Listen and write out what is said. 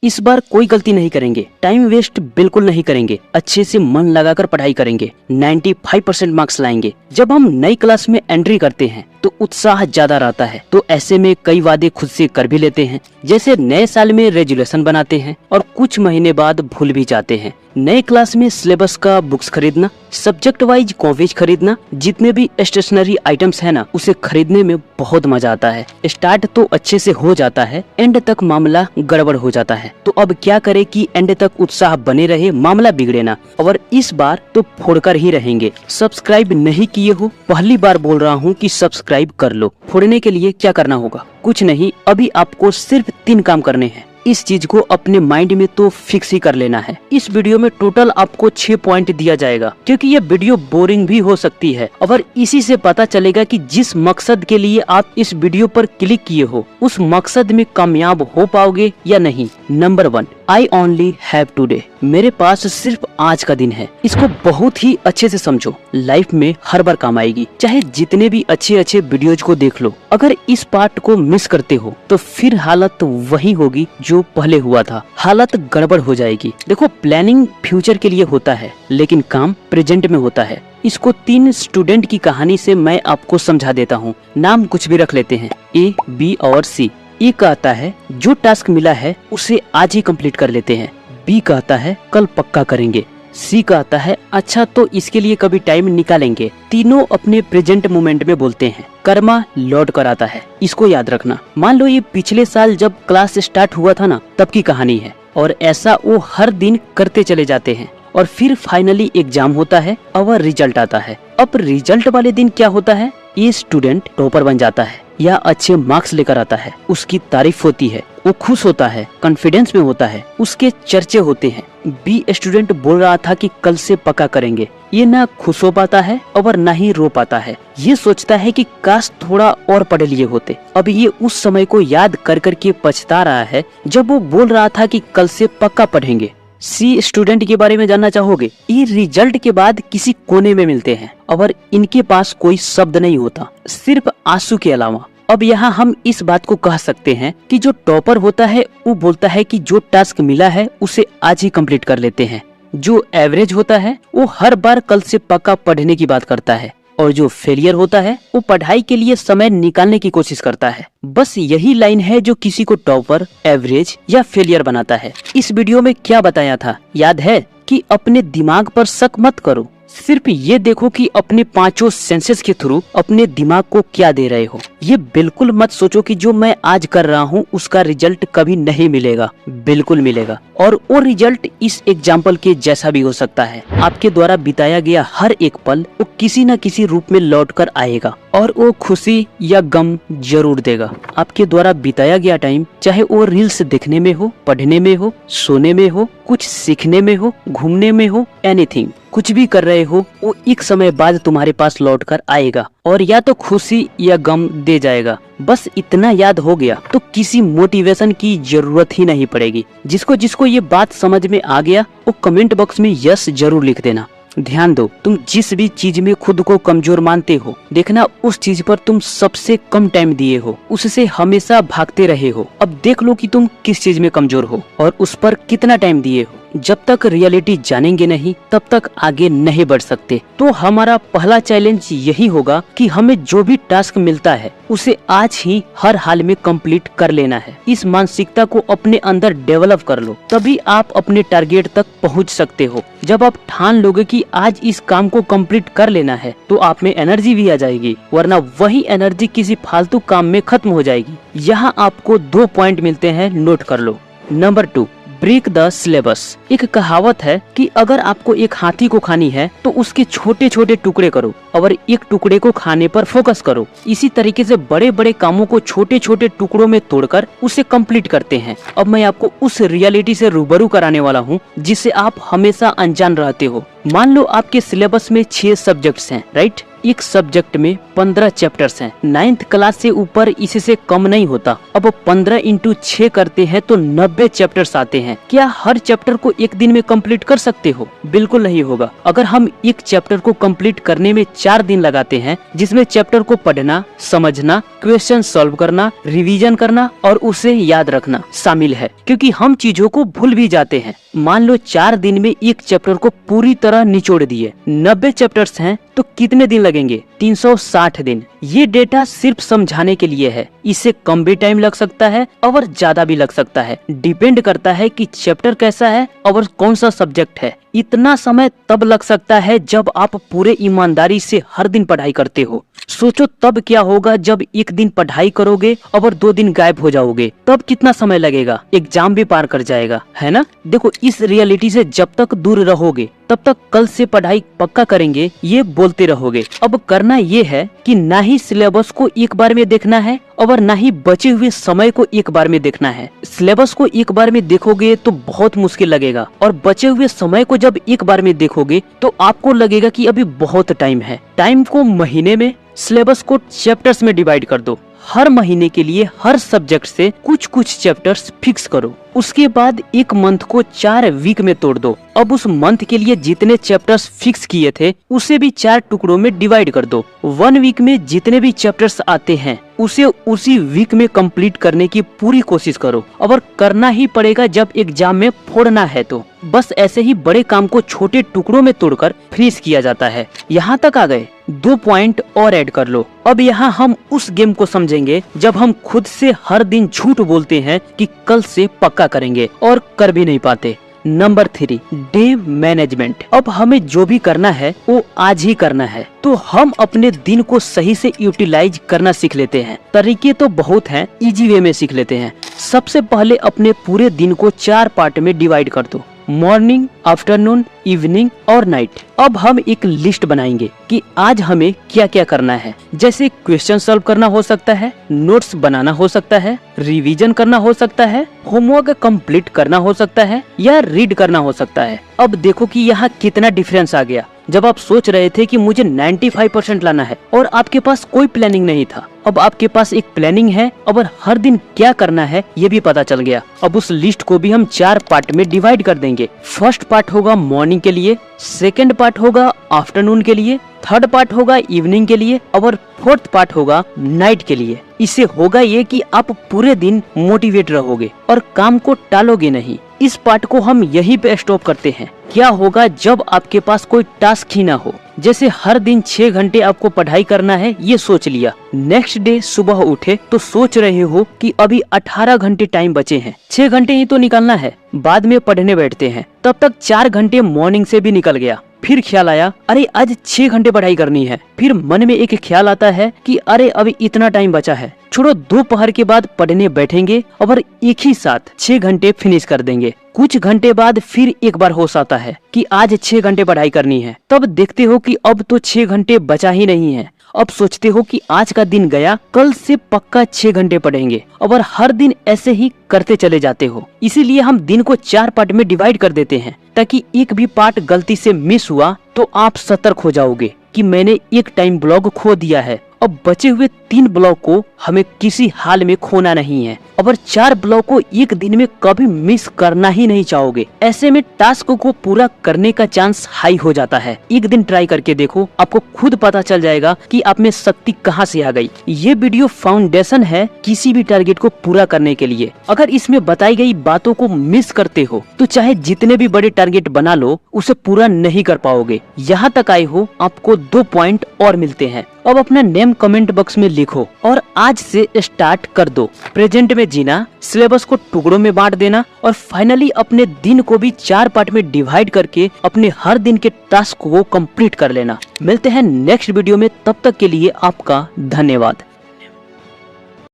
इस बार कोई गलती नहीं करेंगे, टाइम वेस्ट बिल्कुल नहीं करेंगे, अच्छे से मन लगाकर पढ़ाई करेंगे, 95% मार्क्स लाएंगे। जब हम नई क्लास में एंट्री करते हैं तो उत्साह ज्यादा रहता है, तो ऐसे में कई वादे खुद से कर भी लेते हैं, जैसे नए साल में रेजोल्यूशन बनाते हैं और कुछ महीने बाद भूल भी जाते हैं। नए क्लास में सिलेबस का बुक्स खरीदना, सब्जेक्ट वाइज कॉपीज खरीदना, जितने भी स्टेशनरी आइटम्स है ना, उसे खरीदने में बहुत मजा आता है। स्टार्ट तो अच्छे से हो जाता है, एंड तक मामला गड़बड़ हो जाता है। तो अब क्या करे कि एंड तक उत्साह बने रहे, मामला बिगड़े ना, और इस बार तो फोड़कर ही रहेंगे। सब्सक्राइब नहीं किए हो, पहली बार बोल रहा हूँ कि सब्सक्राइब कर लो। फोड़ने के लिए क्या करना होगा? कुछ नहीं, अभी आपको सिर्फ 3 काम करने हैं। इस चीज को अपने माइंड में तो फिक्स ही कर लेना है। इस वीडियो में टोटल आपको 6 पॉइंट दिया जाएगा, क्योंकि ये वीडियो बोरिंग भी हो सकती है, और इसी से पता चलेगा कि जिस मकसद के लिए आप इस वीडियो पर क्लिक किए हो, उस मकसद में कामयाब हो पाओगे या नहीं। Number 1, I only have today. मेरे पास सिर्फ आज का दिन है। इसको बहुत ही अच्छे से समझो, लाइफ में हर बार काम आएगी, चाहे जितने भी अच्छे वीडियोज को देख लो। अगर इस पार्ट को मिस करते हो तो फिर हालत वही होगी जो पहले हुआ था, हालत गड़बड़ हो जाएगी। देखो, प्लानिंग फ्यूचर के लिए होता है, लेकिन काम प्रेजेंट में होता है। इसको 3 स्टूडेंट की कहानी से मैं आपको समझा देता हूँ। नाम कुछ भी रख लेते हैं, A, B और C। ए कहता है जो टास्क मिला है उसे आज ही कंप्लीट कर लेते हैं। बी कहता है कल पक्का करेंगे। सी कहता है अच्छा तो इसके लिए कभी टाइम निकालेंगे। तीनों अपने प्रेजेंट मोमेंट में बोलते हैं। कर्मा लौट कर आता है। इसको याद रखना। मान लो ये पिछले साल जब क्लास स्टार्ट हुआ था ना, तब की कहानी है, और ऐसा वो हर दिन करते चले जाते हैं, और फिर फाइनली एग्जाम होता है और रिजल्ट आता है। अब रिजल्ट वाले दिन क्या होता है? ये स्टूडेंट टॉपर बन जाता है या अच्छे मार्क्स लेकर आता है, उसकी तारीफ होती है, वो खुश होता है, कॉन्फिडेंस में होता है, उसके चर्चे होते हैं। बी स्टूडेंट बोल रहा था कि कल से पक्का करेंगे। ये ना खुश हो पाता है और ना ही रो पाता है। ये सोचता है कि काश थोड़ा और पढ़ लिए होते। अब ये उस समय को याद कर करके पछता रहा है जब वो बोल रहा था कि कल से पक्का पढ़ेंगे। सी स्टूडेंट के बारे में जानना चाहोगे? ये रिजल्ट के बाद किसी कोने में मिलते हैं और इनके पास कोई शब्द नहीं होता, सिर्फ आंसू के अलावा। अब यहाँ हम इस बात को कह सकते हैं कि जो टॉपर होता है वो बोलता है कि जो टास्क मिला है उसे आज ही कंप्लीट कर लेते हैं। जो एवरेज होता है वो हर बार कल से पक्का पढ़ने की बात करता है, और जो फेलियर होता है वो पढ़ाई के लिए समय निकालने की कोशिश करता है। बस यही लाइन है जो किसी को टॉपर, एवरेज या फेलियर बनाता है। इस वीडियो में क्या बताया था याद है? कि अपने दिमाग पर शक मत करो, सिर्फ ये देखो कि अपने 5 सेंसेस के थ्रू अपने दिमाग को क्या दे रहे हो। ये बिल्कुल मत सोचो कि जो मैं आज कर रहा हूँ उसका रिजल्ट कभी नहीं मिलेगा। बिल्कुल मिलेगा, और वो रिजल्ट इस एग्जाम्पल के जैसा भी हो सकता है। आपके द्वारा बिताया गया हर एक पल वो किसी न किसी रूप में लौट कर आएगा, और वो खुशी या गम जरूर देगा। आपके द्वारा बिताया गया टाइम, चाहे वो रील्स देखने में हो, पढ़ने में हो, सोने में हो, कुछ सीखने में हो, घूमने में हो, एनीथिंग, कुछ भी कर रहे हो, वो एक समय बाद तुम्हारे पास लौट कर आएगा, और या तो खुशी या गम दे जाएगा। बस इतना याद हो गया तो किसी मोटिवेशन की जरूरत ही नहीं पड़ेगी। जिसको जिसको ये बात समझ में आ गया वो कमेंट बॉक्स में यस जरूर लिख देना। ध्यान दो, तुम जिस भी चीज में खुद को कमजोर मानते हो, देखना उस चीज पर तुम सबसे कम टाइम दिए हो, उससे हमेशा भागते रहे हो। अब देख लो कि तुम किस चीज में कमजोर हो और उस पर कितना टाइम दिए हो। जब तक रियलिटी जानेंगे नहीं तब तक आगे नहीं बढ़ सकते। तो हमारा पहला चैलेंज यही होगा कि हमें जो भी टास्क मिलता है उसे आज ही हर हाल में कंप्लीट कर लेना है। इस मानसिकता को अपने अंदर डेवलप कर लो, तभी आप अपने टारगेट तक पहुंच सकते हो। जब आप ठान लोगे कि आज इस काम को कंप्लीट कर लेना है तो आप में एनर्जी भी आ जाएगी, वरना वही एनर्जी किसी फालतू काम में खत्म हो जाएगी। यहाँ आपको 2 पॉइंट मिलते हैं, नोट कर लो। Number 2, break the syllabus. एक कहावत है कि अगर आपको एक हाथी को खानी है तो उसके छोटे छोटे टुकड़े करो और एक टुकड़े को खाने पर फोकस करो। इसी तरीके से बड़े बड़े कामों को छोटे छोटे टुकड़ों में तोड़कर उसे कंप्लीट करते हैं। अब मैं आपको उस रियलिटी से रूबरू कराने वाला हूँ जिससे आप हमेशा अनजान रहते हो। मान लो आपके सिलेबस में 6 सब्जेक्ट्स हैं, राइट? एक सब्जेक्ट में 15 चैप्टर्स हैं। 9th क्लास से ऊपर इससे कम नहीं होता। अब 15 × 6 करते हैं तो 90 चैप्टर्स आते हैं। क्या हर चैप्टर को एक दिन में कंप्लीट कर सकते हो? बिल्कुल नहीं होगा। अगर हम एक चैप्टर को कंप्लीट करने में 4 दिन लगाते हैं, जिसमें चैप्टर को पढ़ना, समझना, क्वेश्चन सॉल्व करना, रिवीजन करना और उसे याद रखना शामिल है, क्योंकि हम चीजों को भूल भी जाते हैं। मान लो 4 दिन में एक चैप्टर को पूरी तरह निचोड़ दिए। 90 चैप्टर्स हैं तो कितने दिन लगेंगे? 360 दिन। ये डेटा सिर्फ समझाने के लिए है। इससे कम भी टाइम लग सकता है और ज्यादा भी लग सकता है। डिपेंड करता है कि चैप्टर कैसा है और कौन सा सब्जेक्ट है। इतना समय तब लग सकता है जब आप पूरे ईमानदारी से हर दिन पढ़ाई करते हो। सोचो तब क्या होगा जब एक दिन पढ़ाई करोगे और 2 दिन गायब हो जाओगे, तब कितना समय लगेगा? एग्जाम भी पार कर जाएगा, है ना? देखो, इस रियलिटी से जब तक दूर रहोगे तब तक कल से पढ़ाई पक्का करेंगे ये बोलते रहोगे। अब करना ये है कि ना ही सिलेबस को एक बार में देखना है और ना ही बचे हुए समय को एक बार में देखना है। सिलेबस को एक बार में देखोगे तो बहुत मुश्किल लगेगा और बचे हुए समय को जब एक बार में देखोगे तो आपको लगेगा कि अभी बहुत टाइम है। टाइम को महीने में, सिलेबस को चैप्टर्स में डिवाइड कर दो। हर महीने के लिए हर सब्जेक्ट से कुछ कुछ चैप्टर्स फिक्स करो। उसके बाद एक मंथ को 4 वीक में तोड़ दो। अब उस मंथ के लिए जितने चैप्टर्स फिक्स किए थे उसे भी 4 टुकड़ों में डिवाइड कर दो। 1 वीक में जितने भी चैप्टर्स आते हैं उसे उसी वीक में कंप्लीट करने की पूरी कोशिश करो। और करना ही पड़ेगा जब एग्जाम में फोड़ना है तो। बस ऐसे ही बड़े काम को छोटे टुकड़ों में तोड़कर फिनिश किया जाता है। यहाँ तक आ गए? 2 पॉइंट और ऐड कर लो। अब यहाँ हम उस गेम को समझेंगे जब हम खुद से हर दिन झूठ बोलते हैं कि कल से पक्का करेंगे और कर भी नहीं पाते। Number 3, day management. अब हमें जो भी करना है वो आज ही करना है, तो हम अपने दिन को सही से यूटिलाइज करना सीख लेते हैं। तरीके तो बहुत हैं, इजी वे में सीख लेते हैं। सबसे पहले अपने पूरे दिन को 4 पार्ट में डिवाइड कर दो। मॉर्निंग, आफ्टरनून, इवनिंग और नाइट। अब हम एक लिस्ट बनाएंगे कि आज हमें क्या क्या करना है। जैसे क्वेश्चन सॉल्व करना हो सकता है, नोट्स बनाना हो सकता है, रिवीजन करना हो सकता है, होमवर्क कंप्लीट करना हो सकता है या रीड करना हो सकता है। अब देखो कि यहाँ कितना डिफरेंस आ गया। जब आप सोच रहे थे कि मुझे 95% लाना है और आपके पास कोई प्लानिंग नहीं था, अब आपके पास एक प्लानिंग है और हर दिन क्या करना है ये भी पता चल गया। अब उस लिस्ट को भी हम 4 पार्ट में डिवाइड कर देंगे। फर्स्ट पार्ट होगा मॉर्निंग के लिए, सेकंड पार्ट होगा आफ्टरनून के लिए, थर्ड पार्ट होगा इवनिंग के लिए और फोर्थ पार्ट होगा नाइट के लिए। इससे होगा ये कि आप पूरे दिन मोटिवेट रहोगे और काम को टालोगे नहीं। इस पार्ट को हम यहीं पे स्टॉप करते हैं। क्या होगा जब आपके पास कोई टास्क ही ना हो? जैसे हर दिन 6 घंटे आपको पढ़ाई करना है, ये सोच लिया। नेक्स्ट डे सुबह उठे तो सोच रहे हो कि अभी 18 घंटे टाइम बचे हैं, 6 घंटे ही तो निकालना है। बाद में पढ़ने बैठते हैं, तब तक 4 घंटे मॉर्निंग से भी निकल गया। फिर ख्याल आया अरे आज 6 घंटे पढ़ाई करनी है। फिर मन में एक ख्याल आता है कि अरे अभी इतना टाइम बचा है, छोड़ो दोपहर के बाद पढ़ने बैठेंगे और एक ही साथ 6 घंटे फिनिश कर देंगे। कुछ घंटे बाद फिर एक बार होश आता है कि आज 6 घंटे पढ़ाई करनी है। तब देखते हो कि अब तो 6 घंटे बचा ही नहीं है। अब सोचते हो कि आज का दिन गया, कल से पक्का 6 घंटे पढ़ेंगे और हर दिन ऐसे ही करते चले जाते हो। इसीलिए हम दिन को 4 पार्ट में डिवाइड कर देते हैं ताकि एक भी पार्ट गलती से मिस हुआ तो आप सतर्क हो जाओगे कि मैंने एक टाइम ब्लॉक खो दिया है। अब बचे हुए 3 ब्लॉक को हमें किसी हाल में खोना नहीं है और 4 ब्लॉक को एक दिन में कभी मिस करना ही नहीं चाहोगे। ऐसे में टास्क को पूरा करने का चांस हाई हो जाता है। एक दिन ट्राई करके देखो, आपको खुद पता चल जाएगा कि आप में शक्ति कहां से आ गई। ये वीडियो फाउंडेशन है किसी भी टारगेट को पूरा करने के लिए। अगर इसमें बताई गई बातों को मिस करते हो तो चाहे जितने भी बड़े टारगेट बना लो उसे पूरा नहीं कर पाओगे। यहाँ तक आए हो, आपको 2 पॉइंट और मिलते हैं। अब अपना नेम कमेंट बॉक्स में लिखो और आज से स्टार्ट कर दो प्रेजेंट में जीना, सिलेबस को टुकड़ों में बांट देना और फाइनली अपने दिन को भी 4 पार्ट में डिवाइड करके अपने हर दिन के टास्क को कंप्लीट कर लेना। मिलते हैं नेक्स्ट वीडियो में, तब तक के लिए आपका धन्यवाद।